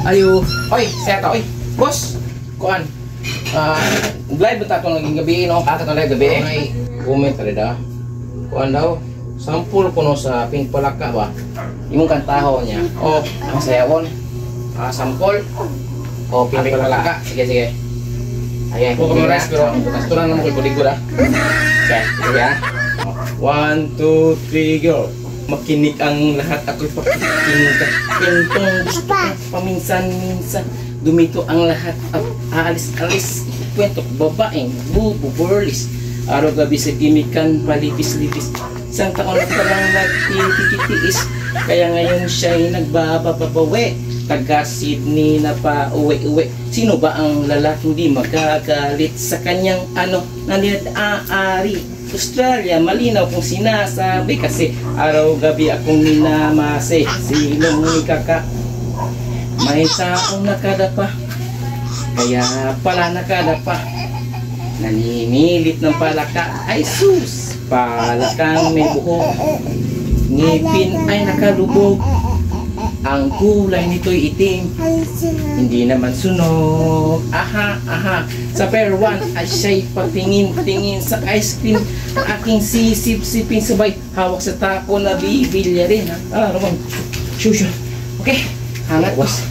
Ayo, oy, saya oy. Boss, kuan. Live ba tato naging gabi no? Kakatong live gabi ay comment tada. Kuan daw, sampul kuno sa Pink Palaka ba? Imong kantaho niya. Oh, ang sayawon. Sampol. Oh, Pink Palaka. Sige, sige. Ayan, kung kamaras pero kasturan naman ko likod ah. Okay, sige ah. 1, 2, 3, go. Makinig ang lahat ako'y pakikinig ka. Pintong gusto ka paminsan-minsan. Dumito ang lahat at aalis-alis. Kwento babaeng buburlis. Araw gabi sa gimikan palipis-lipis. Isang taon na palang nagtititiis. Kaya ngayon siya'y nagbabababawi. Taga Sydney na pa uwi-uwi. Sino ba ang lalaking di magagalit sa kanyang nanid-aari? Australia, malinaw kung sinasabi kasi araw-gabi akong minamase. Sinong ikaka? May taong nakadapa, kaya pala nakadapa. Naninilit ng palaka, ay sus! Palakang may buhok, ngipin ay nakalubog. Ang kulay nito'y itim, hindi naman sunog. Aha, aha. Sa pair 1 ay siya'y patingin-tingin sa ice cream. Aking sisip-sipin sabay hawak sa tako na bibilya rin. Naman, shusha. Okay, hangat was.